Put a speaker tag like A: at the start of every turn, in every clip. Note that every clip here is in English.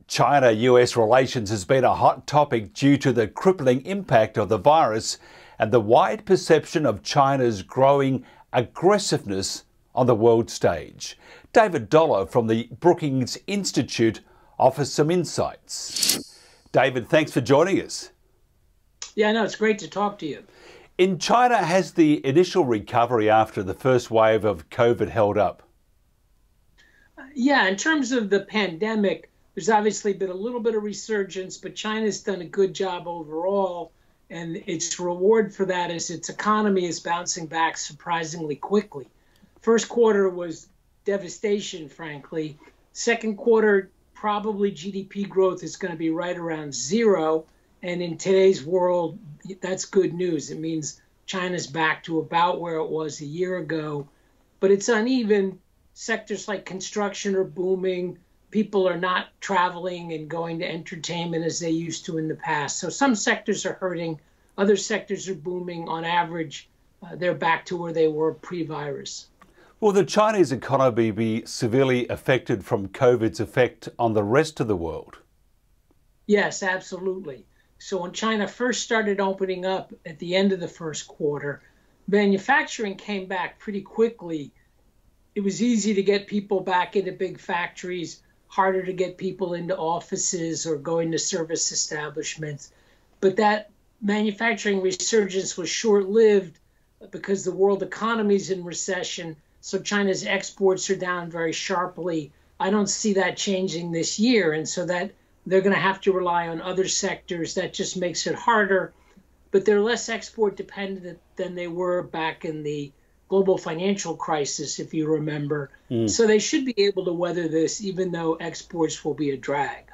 A: China-US relations has been a hot topic due to the crippling impact of the virus and the wide perception of China's growing aggressiveness on the world stage. David Dollar from the Brookings Institution offers some insights. David, thanks for joining us.
B: Yeah, no, it's great to talk to you.
A: In China, has the initial recovery after the first wave of COVID held up?
B: Yeah, in terms of the pandemic, there's obviously been a little bit of resurgence, but China's done a good job overall. And its reward for that is its economy is bouncing back surprisingly quickly. First quarter was devastation, frankly. Second quarter, probably GDP growth is going to be right around zero. And in today's world, that's good news. It means China's back to about where it was a year ago. But it's uneven. Sectors like construction are booming. People are not traveling and going to entertainment as they used to in the past. So some sectors are hurting. Other sectors are booming. On average, they're back to where they were pre-virus.
A: Will the Chinese economy be severely affected from COVID's effect on the rest of the world?
B: Yes, absolutely. So when China first started opening up at the end of the first quarter, manufacturing came back pretty quickly. It was easy to get people back into big factories, harder to get people into offices or going to service establishments. But that manufacturing resurgence was short-lived because the world economy is in recession, so China's exports are down very sharply. I don't see that changing this year, and so that they're going to have to rely on other sectors. That just makes it harder, but they're less export dependent than they were back in the global financial crisis, if you remember. So they should be able to weather this, even though exports will be a drag.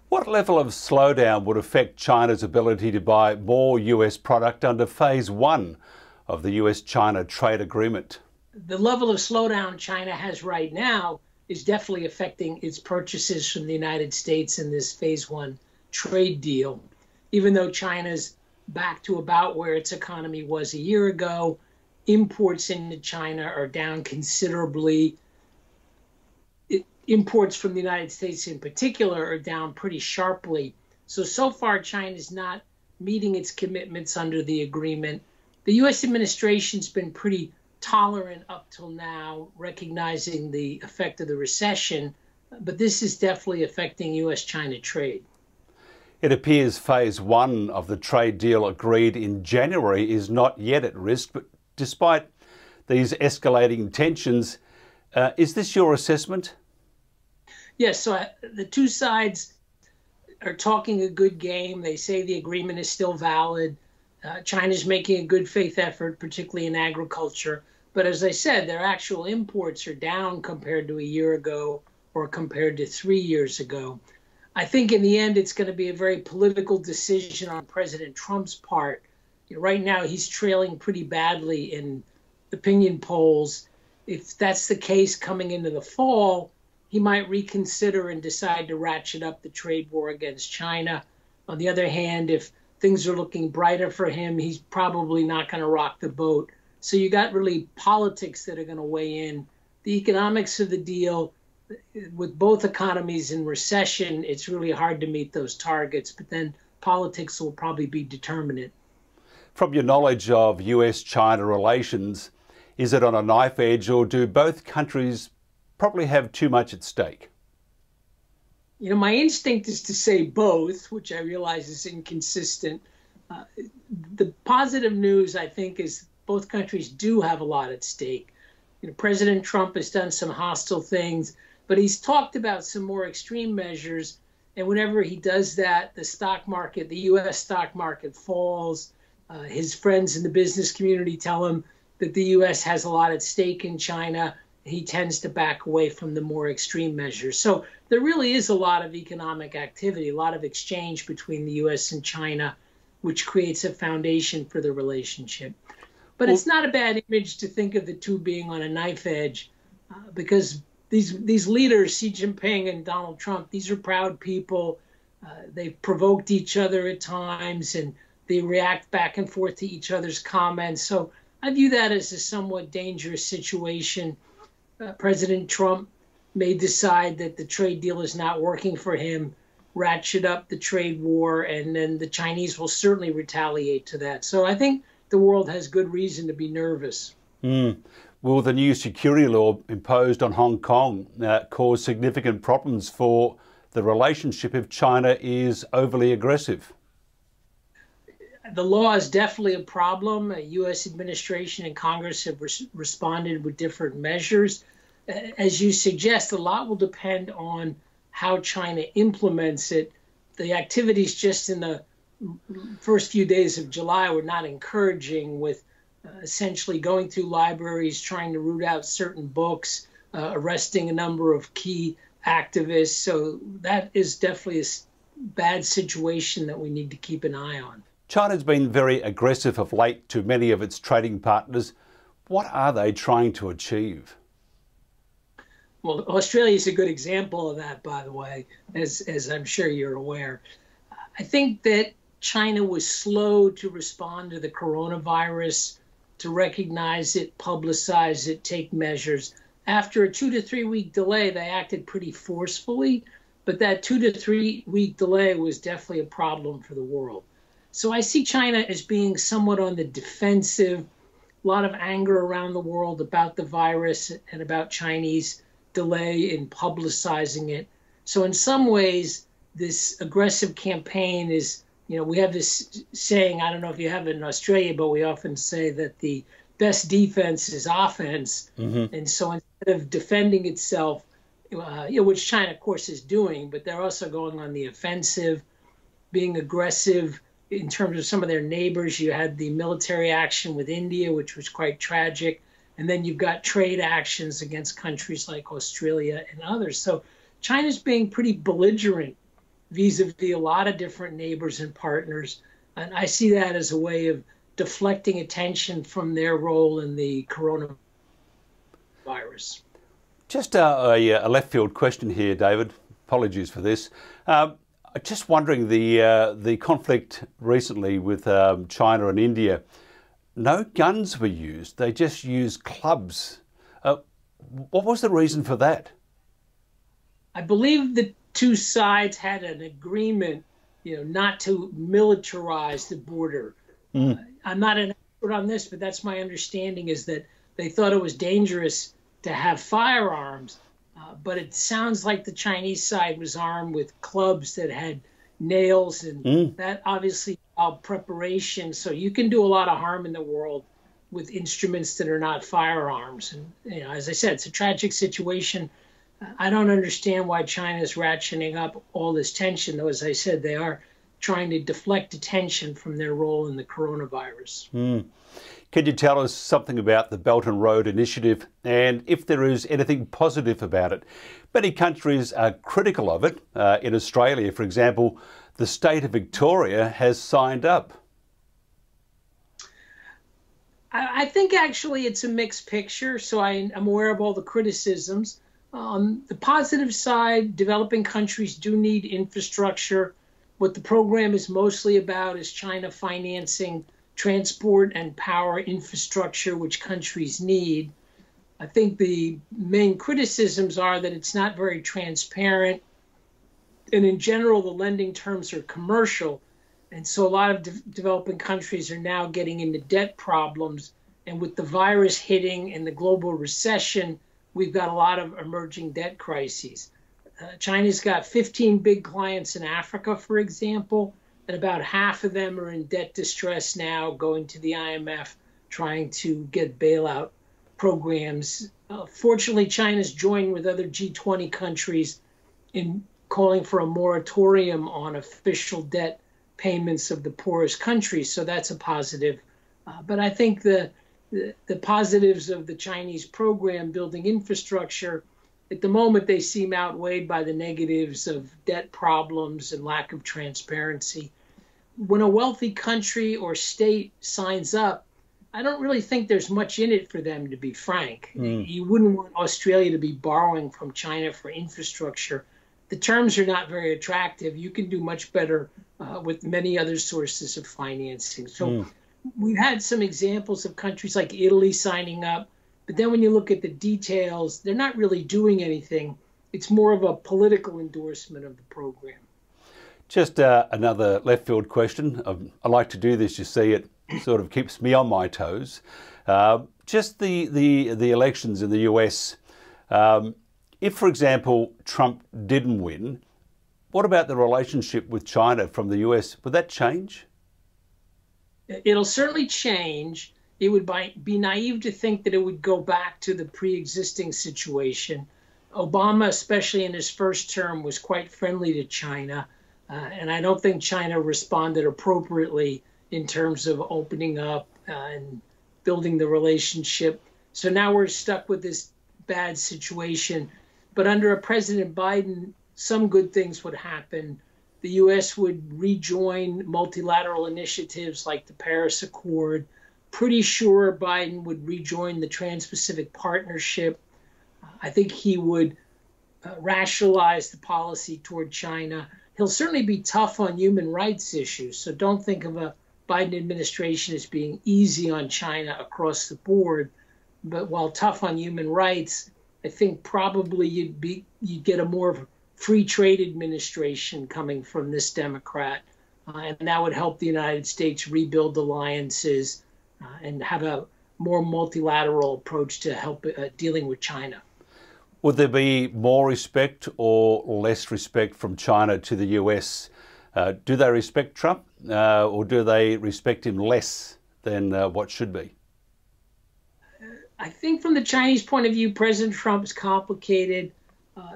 A: What level of slowdown would affect China's ability to buy more US product under phase one of the US-China trade agreement?
B: The level of slowdown China has right now is definitely affecting its purchases from the United States in this phase one trade deal. Even though China's back to about where its economy was a year ago, imports into China are down considerably. Imports from the United States in particular are down pretty sharply. So far, China is not meeting its commitments under the agreement. The U.S. administration's been pretty tolerant up till now, recognizing the effect of the recession, but this is definitely affecting U.S.-China trade.
A: It appears phase one of the trade deal agreed in January is not yet at risk, but despite these escalating tensions, is this your assessment?
B: Yes, so the two sides are talking a good game. They say the agreement is still valid. China's making a good faith effort, particularly in agriculture. But as I said, their actual imports are down compared to a year ago or compared to 3 years ago. I think in the end, it's going to be a very political decision on President Trump's part. Right now, he's trailing pretty badly in opinion polls. If that's the case coming into the fall, he might reconsider and decide to ratchet up the trade war against China. On the other hand, if things are looking brighter for him, he's probably not going to rock the boat. So you got really politics that are going to weigh in. The economics of the deal, with both economies in recession, it's really hard to meet those targets. But then politics will probably be determinant.
A: From your knowledge of US-China relations, is it on a knife edge, or do both countries probably have too much at stake?
B: My instinct is to say both, which I realize is inconsistent. The positive news, I think, is both countries do have a lot at stake. President Trump has done some hostile things, but he's talked about some more extreme measures. And whenever he does that, the stock market, the U.S. stock market falls. His friends in the business community tell him that the U.S. has a lot at stake in China. He tends to back away from the more extreme measures. So there really is a lot of economic activity, a lot of exchange between the U.S. and China, which creates a foundation for the relationship. But it's not a bad image to think of the two being on a knife edge, because these leaders, Xi Jinping and Donald Trump, these are proud people. They've provoked each other at times, and they react back and forth to each other's comments. So I view that as a somewhat dangerous situation. President Trump may decide that the trade deal is not working for him. ratchet up the trade war, and then the Chinese will certainly retaliate to that. So I think the world has good reason to be nervous.
A: Will the new security law imposed on Hong Kong cause significant problems for the relationship if China is overly aggressive?
B: The law is definitely a problem. U.S. administration and Congress have responded with different measures. As you suggest, a lot will depend on how China implements it. The activities just in the first few days of July were not encouraging, with essentially going through libraries, trying to root out certain books, arresting a number of key activists. So that is definitely a bad situation that we need to keep an eye on.
A: China's been very aggressive of late to many of its trading partners. What are they trying to achieve?
B: Well, Australia is a good example of that, by the way, as I'm sure you're aware. I think that China was slow to respond to the coronavirus, to recognize it, publicize it, take measures. After a 2 to 3 week delay, they acted pretty forcefully, but that 2 to 3 week delay was definitely a problem for the world. So I see China as being somewhat on the defensive, a lot of anger around the world about the virus and about Chinese delay in publicizing it. So in some ways, this aggressive campaign is, we have this saying, I don't know if you have it in Australia, but we often say that the best defense is offense. And so instead of defending itself, which China, of course, is doing, but they're also going on the offensive, being aggressive in terms of some of their neighbors. You had the military action with India, which was quite tragic. And then you've got trade actions against countries like Australia and others. So China's being pretty belligerent vis-a-vis a lot of different neighbors and partners. And I see that as a way of deflecting attention from their role in the coronavirus.
A: Just a left field question here, David. Apologies for this. Just wondering, the conflict recently with China and India, no guns were used. They just used clubs. What was the reason for that?
B: I believe the two sides had an agreement, not to militarize the border. I'm not an expert on this, but that's my understanding, is that they thought it was dangerous to have firearms. But it sounds like the Chinese side was armed with clubs that had nails, and that obviously involved preparation. So you can do a lot of harm in the world with instruments that are not firearms. And as I said, it's a tragic situation. I don't understand why China is ratcheting up all this tension, though, as I said, they are trying to deflect attention from their role in the coronavirus.
A: Could you tell us something about the Belt and Road Initiative, and if there is anything positive about it? Many countries are critical of it. In Australia, for example, the state of Victoria has signed up.
B: I think actually it's a mixed picture, so I'm aware of all the criticisms. On the positive side, developing countries do need infrastructure. What the program is mostly about is China financing transport and power infrastructure, which countries need. I think the main criticisms are that it's not very transparent. And in general, the lending terms are commercial. And so a lot of developing countries are now getting into debt problems. And with the virus hitting and the global recession, we've got a lot of emerging debt crises. China's got 15 big clients in Africa, for example, and about half of them are in debt distress now, going to the IMF, trying to get bailout programs. Fortunately, China's joined with other G20 countries in calling for a moratorium on official debt payments of the poorest countries, so that's a positive. But I think the positives of the Chinese program building infrastructure, at the moment, they seem outweighed by the negatives of debt problems and lack of transparency. When a wealthy country or state signs up, I don't really think there's much in it for them, to be frank. You wouldn't want Australia to be borrowing from China for infrastructure. The terms are not very attractive. You can do much better with many other sources of financing. So we've had some examples of countries like Italy signing up, but then when you look at the details, they're not really doing anything. It's more of a political endorsement of the program.
A: Just another left field question. I like to do this, you see, it sort of keeps me on my toes. Just the elections in the US. If, for example, Trump didn't win, what about the relationship with China from the US? Would that change?
B: It'll certainly change. It would be naive to think that it would go back to the pre-existing situation. Obama, especially in his first term, was quite friendly to China. And I don't think China responded appropriately in terms of opening up and building the relationship. So now we're stuck with this bad situation. But under a President Biden, some good things would happen. The U.S. would rejoin multilateral initiatives like the Paris Accord. Pretty sure Biden would rejoin the Trans-Pacific Partnership. I think he would rationalize the policy toward China. He'll certainly be tough on human rights issues. So don't think of a Biden administration as being easy on China across the board. But while tough on human rights, I think probably you'd get a more free trade administration coming from this Democrat. And that would help the United States rebuild alliances and have a more multilateral approach to help dealing with China.
A: Would there be more respect or less respect from China to the US? Do they respect Trump or do they respect him less than what should be?
B: I think from the Chinese point of view, President Trump's complicated.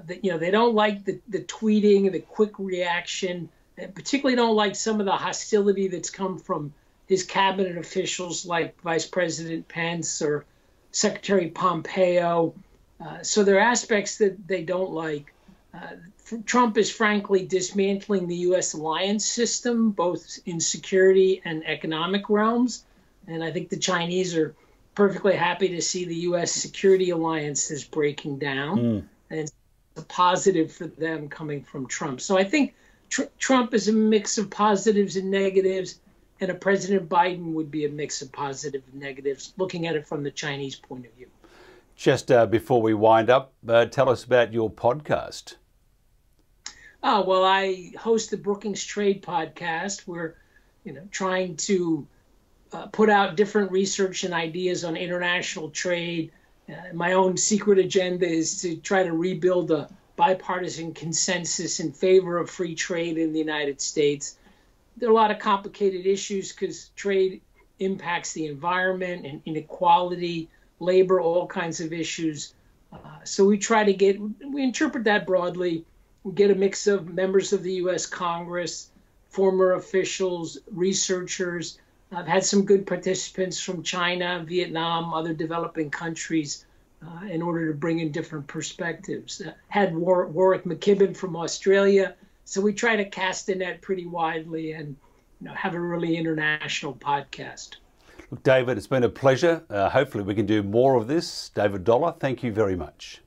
B: They don't like the tweeting, the quick reaction, and particularly don't like some of the hostility that's come from his cabinet officials like Vice President Pence or Secretary Pompeo. So there are aspects that they don't like. Trump is frankly dismantling the U.S. alliance system, both in security and economic realms. And I think the Chinese are perfectly happy to see the U.S. security alliance is breaking down. And it's a positive for them coming from Trump. So I think Trump is a mix of positives and negatives, and a President Biden would be a mix of positives and negatives, looking at it from the Chinese point of view.
A: Just before we wind up, tell us about your podcast.
B: Oh, well, I host the Brookings Trade podcast. We're, trying to put out different research and ideas on international trade. My own secret agenda is to try to rebuild a bipartisan consensus in favor of free trade in the United States. There are a lot of complicated issues because trade impacts the environment and inequality, labor, all kinds of issues. So we interpret that broadly. We get a mix of members of the U.S. Congress, former officials, researchers. I've had some good participants from China, Vietnam, other developing countries in order to bring in different perspectives. Had Warwick McKibben from Australia. So we try to cast the net pretty widely and have a really international podcast.
A: Look, David, it's been a pleasure. Hopefully we can do more of this. David Dollar, thank you very much.